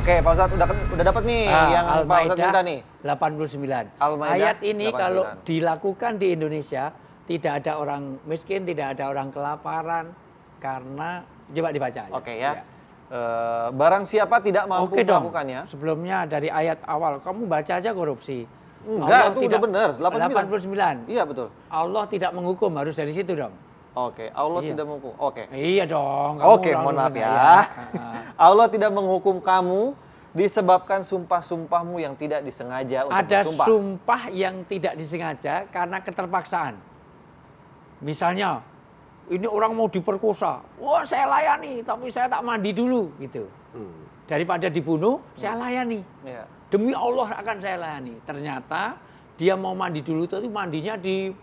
Oke, Pak Ustadz udah dapat nih yang Pak Ustadz minta nih. 89. Al-Maidah Ayat ini 89. kalau dilakukan di Indonesia, tidak ada orang miskin, tidak ada orang kelaparan, karena coba dibaca aja. Oke ya. Barang siapa tidak mampu Oke dong. melakukannya. Sebelumnya dari ayat awal, kamu baca aja korupsi. Enggak, itu udah bener. 89. Iya betul. Allah tidak menghukum, harus dari situ dong. Oke, Allah tidak menghukum. Oke. Iya dong. Oke, mohon maaf ya. Allah tidak menghukum kamu disebabkan sumpah-sumpahmu yang tidak disengaja untuk ada bersumpah. sumpah yang tidak disengaja karena keterpaksaan. Misalnya, ini orang mau diperkosa, wah saya layani, tapi saya tak mandi dulu, gitu. Daripada dibunuh, saya layani. Iya. Demi Allah akan saya layani. Ternyata dia mau mandi dulu, tapi mandinya di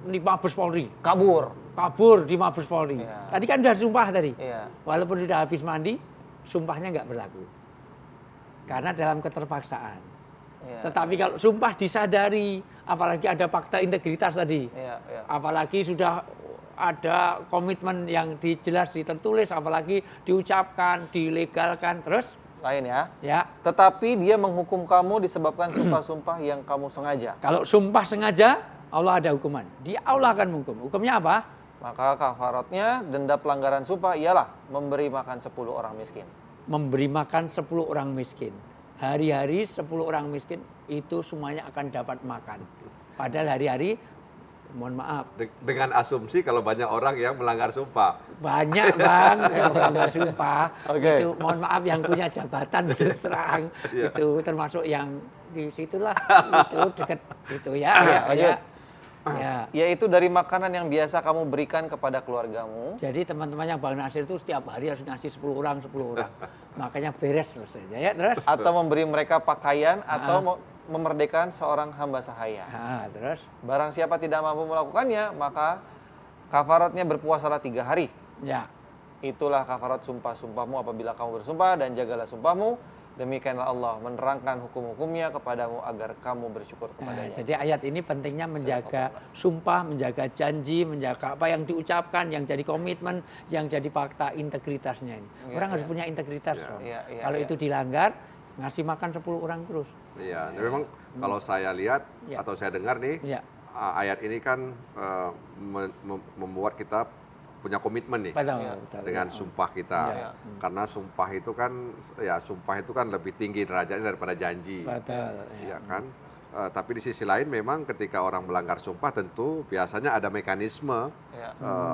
Mabes Polri. Kabur di Mabes Polri. Iya. Tadi kan sudah sumpah tadi. Iya. Walaupun sudah habis mandi, sumpahnya nggak berlaku. Karena dalam keterpaksaan. Iya. Tetapi kalau sumpah disadari, apalagi ada fakta integritas tadi, Iya, iya. apalagi sudah ada komitmen yang jelas tertulis, apalagi diucapkan, dilegalkan, terus Lain ya. ya. Tetapi dia menghukum kamu disebabkan sumpah-sumpah yang kamu sengaja. Kalau sumpah sengaja, Allah ada hukuman. Dia Allah akan menghukum. Hukumnya apa? Maka kafaratnya denda pelanggaran sumpah ialah memberi makan 10 orang miskin. Memberi makan 10 orang miskin. Hari-hari 10 orang miskin itu semuanya akan dapat makan. Padahal hari-hari, mohon maaf, Dengan asumsi kalau banyak orang yang melanggar sumpah. banyak bang yang melanggar sumpah. Oke. Itu mohon maaf yang punya jabatan terus terang. Iya. Itu termasuk yang di situlah itu dekat itu ya. Lanjut. Ya. Yaitu dari makanan yang biasa kamu berikan kepada keluargamu. Jadi teman-teman yang Bang Nasir itu setiap hari harus ngasih 10 orang. Makanya beres selesai. Ya, terus? Atau memberi mereka pakaian atau memerdekakan seorang hamba sahaya. Terus? Barang siapa tidak mampu melakukannya, maka kafaratnya berpuasalah 3 hari. Ya. Itulah kafarat sumpah-sumpahmu apabila kamu bersumpah, dan jagalah sumpahmu. Demikianlah Allah menerangkan hukum-hukumnya kepadamu agar kamu bersyukur kepadanya. Jadi ayat ini pentingnya menjaga sumpah, menjaga janji, menjaga apa yang diucapkan, yang jadi komitmen, yang jadi fakta integritasnya ini. Orang harus punya integritas dong. Kalau itu dilanggar, ngasih makan 10 orang terus. Iya, dan memang kalau saya lihat atau saya dengar nih, ayat ini kan membuat kita punya komitmen nih Betul. dengan sumpah kita. Karena sumpah itu kan lebih tinggi derajatnya daripada janji. Betul. Ya kan? Tapi di sisi lain memang ketika orang melanggar sumpah tentu biasanya ada mekanisme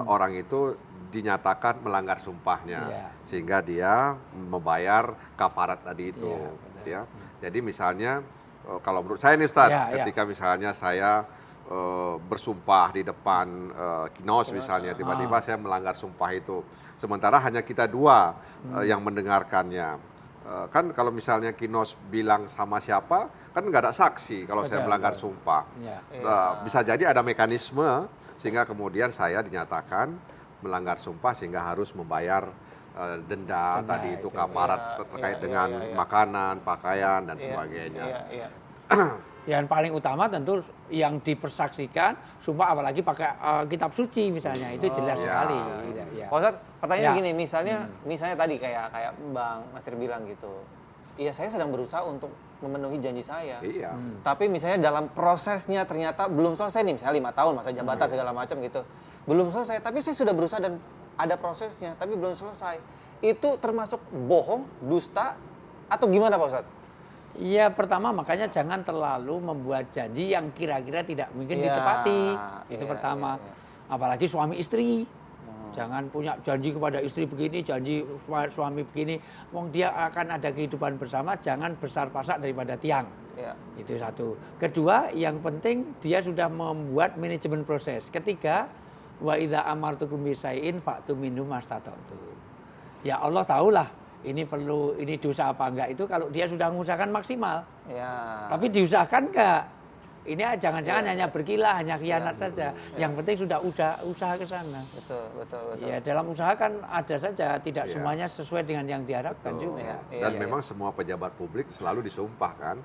orang itu dinyatakan melanggar sumpahnya sehingga dia membayar kafarat tadi itu. Ya. Jadi misalnya kalau menurut saya nih Ustaz, ketika misalnya saya bersumpah di depan Kinos misalnya, tiba-tiba saya melanggar sumpah itu. Sementara hanya kita dua yang mendengarkannya. Kan kalau misalnya Kinos bilang sama siapa, kan nggak ada saksi kalau saya melanggar sumpah. Bisa jadi ada mekanisme sehingga kemudian saya dinyatakan melanggar sumpah sehingga harus membayar denda tadi itu kafarat terkait dengan makanan, pakaian dan sebagainya. Yang paling utama tentu yang dipersaksikan sumpah, apalagi pakai kitab suci misalnya, itu jelas sekali. Pak Ustadz, pertanyaan gini, misalnya tadi kayak Bang Nasir bilang gitu, iya saya sedang berusaha untuk memenuhi janji saya. Tapi misalnya dalam prosesnya ternyata belum selesai nih, misalnya 5 tahun masa jabatan segala macam gitu, belum selesai. Tapi saya sudah berusaha dan ada prosesnya, tapi belum selesai. Itu termasuk bohong, dusta, atau gimana Pak Ustadz? Iya, pertama makanya jangan terlalu membuat janji yang kira-kira tidak mungkin ditepati. Itu pertama. Apalagi suami istri. Jangan punya janji kepada istri begini, janji suami begini. Wong dia akan ada kehidupan bersama, jangan besar pasak daripada tiang. Itu satu. Kedua, yang penting dia sudah membuat manajemen proses. Ketiga, wa idza amartukum bisai'in fa'tu minhu mastata'tu. Ya Allah tahulah ini perlu, ini dosa apa enggak, itu kalau dia sudah mengusahakan maksimal. Tapi diusahakan enggak? Ini jangan-jangan hanya berkilah, hanya khianat saja. Yang penting sudah usaha ke sana. Betul. Ya, dalam usaha kan ada saja, tidak semuanya sesuai dengan yang diharapkan juga. Dan memang semua pejabat publik selalu disumpah kan.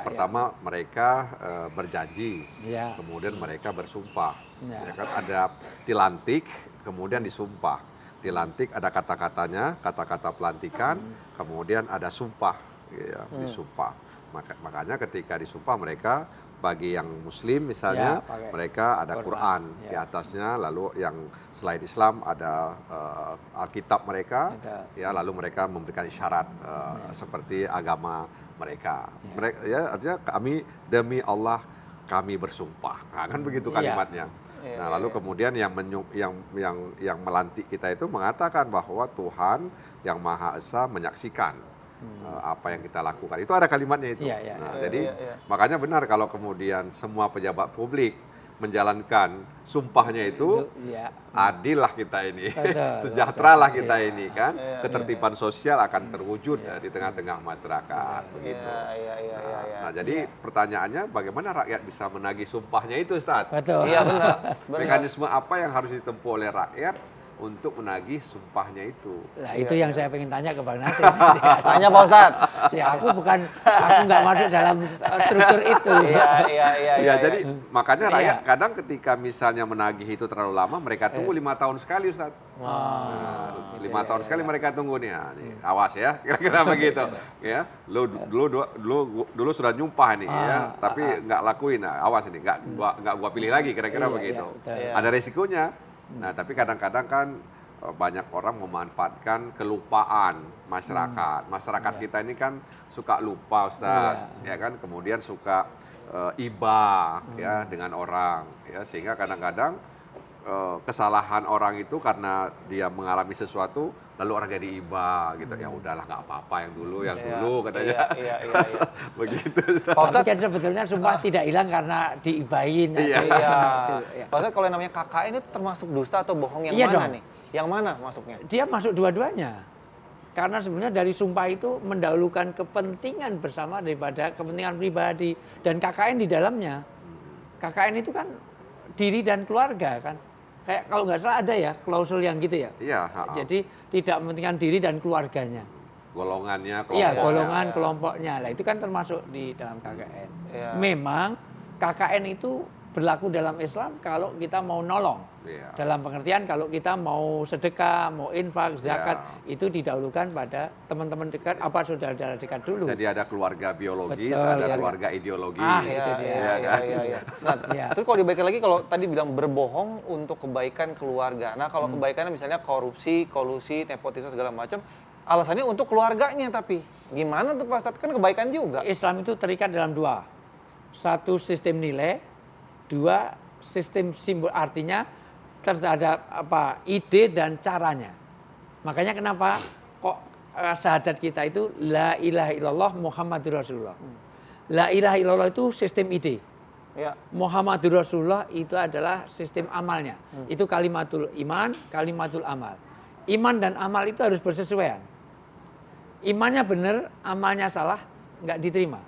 Pertama mereka berjanji, kemudian mereka bersumpah. Ya kan, ada dilantik, kemudian disumpah. Dilantik ada kata-katanya, kata-kata pelantikan, kemudian ada sumpah, ya, disumpah. Makanya ketika disumpah mereka, bagi yang Muslim misalnya, mereka ada Quran di atasnya, lalu yang selain Islam ada Alkitab mereka, ya, lalu mereka memberikan isyarat seperti agama mereka. Ya, artinya kami demi Allah kami bersumpah, nah, kan begitu kalimatnya. Nah, lalu kemudian yang melantik kita itu mengatakan bahwa Tuhan yang Maha Esa menyaksikan apa yang kita lakukan. Itu ada kalimatnya itu. Jadi makanya benar kalau kemudian semua pejabat publik menjalankan sumpahnya itu, adil lah kita ini, sejahtera lah kita ini kan, ketertiban sosial akan terwujud di tengah-tengah masyarakat, begitu. Nah, jadi pertanyaannya bagaimana rakyat bisa menagih sumpahnya itu, Ustaz? Iya, benar. Mekanisme apa yang harus ditempuh oleh rakyat untuk menagih sumpahnya itu? Nah, itu yang saya pengen tanya ke Bang Nasir. Tanya Pak Ustadz. Ya, aku nggak masuk dalam struktur itu. Iya, jadi makanya rakyat kadang ketika misalnya menagih itu terlalu lama, mereka tunggu 5 tahun sekali, Ustaz. 5 tahun sekali mereka tunggu nih. Awas ya, kira-kira begitu. Ya, dulu sudah nyumpah nih, ya, tapi nggak lakuin. Nah, awas ini, nggak gua pilih lagi, kira-kira begitu. Ada resikonya. Nah, tapi kadang-kadang kan banyak orang memanfaatkan kelupaan masyarakat. Masyarakat kita ini kan suka lupa, Ustaz, ya kan? Kemudian suka iba ya dengan orang, ya, sehingga kadang-kadang kesalahan orang itu karena dia mengalami sesuatu lalu orang jadi iba gitu. Ya udahlah, nggak apa-apa yang dulu katanya. Begitu. Pak Ustadz kan sebetulnya sumpah tidak hilang karena diibain. Pak Ustadz, kalau yang namanya KKN itu termasuk dusta atau bohong yang mana nih? Yang mana masuknya? Dia masuk dua-duanya. Karena sebenarnya dari sumpah itu mendahulukan kepentingan bersama daripada kepentingan pribadi, dan KKN di dalamnya. KKN itu kan diri dan keluarga kan. Kayak kalau nggak salah ada ya klausul yang gitu ya. Iya. Jadi tidak mementingkan diri dan keluarganya. Golongannya, kelompoknya. Iya, golongan, kelompoknya. Lah itu kan termasuk di dalam KKN. Memang KKN itu berlaku dalam Islam kalau kita mau nolong. Dalam pengertian kalau kita mau sedekah, mau infak, zakat, itu didahulukan pada teman-teman dekat, apa saudara dekat dulu. Jadi ada keluarga biologis, ada keluarga ideologis. Itu dia. Terus kalau dibalik lagi, kalau tadi bilang berbohong untuk kebaikan keluarga. Nah, kalau kebaikannya misalnya korupsi, kolusi, nepotisme segala macam, alasannya untuk keluarganya, tapi gimana tuh Pak Ustadz? Kan kebaikan juga. Islam itu terikat dalam dua. Satu, sistem nilai. Dua, sistem simbol, artinya terhadap ide dan caranya. Makanya kenapa kok syahadat kita itu la ilaha illallah Muhammadur Rasulullah. La ilaha illallah itu sistem ide. Muhammadur Rasulullah itu adalah sistem amalnya. Itu kalimatul iman, kalimatul amal. Iman dan amal itu harus bersesuaian. Imannya benar, amalnya salah, nggak diterima.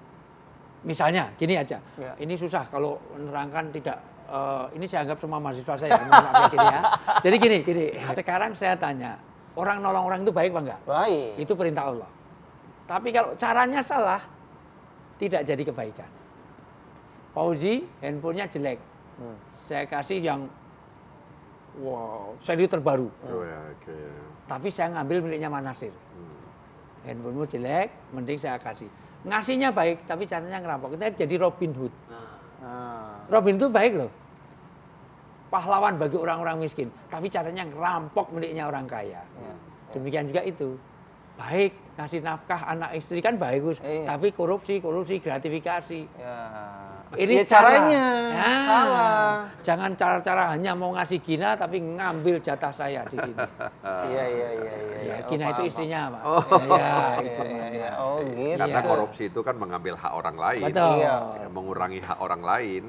Misalnya, gini aja. Ini susah kalau menerangkan tidak. Ini saya anggap semua mahasiswa saya. Gini ya. Jadi gini. Sekarang saya tanya, orang nolong orang itu baik apa enggak? Baik. Itu perintah Allah. Tapi kalau caranya salah, tidak jadi kebaikan. Fauzi, handphonenya jelek. Saya kasih yang, seri terbaru. Tapi saya ngambil miliknya Mas Nasir. Handphonemu jelek, mending saya kasih. Ngasihnya baik, tapi caranya ngerampok. Kita jadi Robin Hood. Robin itu baik loh. Pahlawan bagi orang-orang miskin. Tapi caranya ngerampok miliknya orang kaya. Demikian juga itu. Baik, ngasih nafkah anak istri kan bagus. Tapi korupsi, gratifikasi. Ini caranya salah. Jangan cara-cara hanya mau ngasih Gina tapi ngambil jatah saya di sini. Iya. Gina itu istrinya, Pak. Gitu. Karena korupsi itu kan mengambil hak orang lain. Betul. Mengurangi hak orang lain.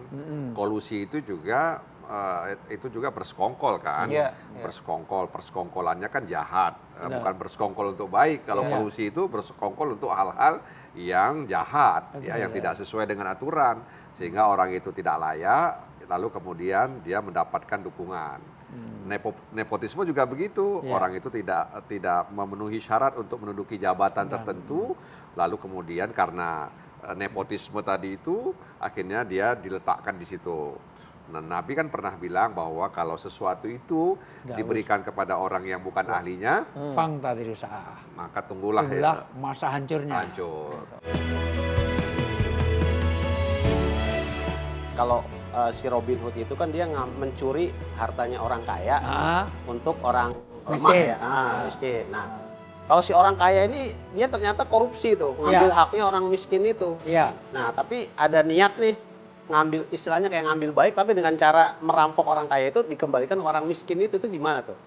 Kolusi itu juga bersekongkol kan. Persekongkolannya kan jahat. Bukan bersekongkol untuk baik. Kalau kolusi itu bersekongkol untuk hal-hal yang jahat, yang tidak sesuai dengan aturan, sehingga orang itu tidak layak, lalu kemudian dia mendapatkan dukungan. Nepotisme juga begitu, orang itu tidak memenuhi syarat untuk menduduki jabatan tertentu, lalu kemudian karena nepotisme tadi itu akhirnya dia diletakkan di situ. Nah, Nabi kan pernah bilang bahwa kalau sesuatu itu diberikan kepada orang yang bukan ahlinya, maka tunggulah masa hancurnya. Hancur. Kalau si Robin Hood itu kan dia mencuri hartanya orang kaya untuk orang miskin. Miskin. Nah, kalau si orang kaya ini dia ternyata korupsi tuh, ngambil haknya orang miskin itu. Nah, tapi ada niat nih ngambil, istilahnya kayak ngambil baik, tapi dengan cara merampok orang kaya itu dikembalikan orang miskin itu gimana tuh?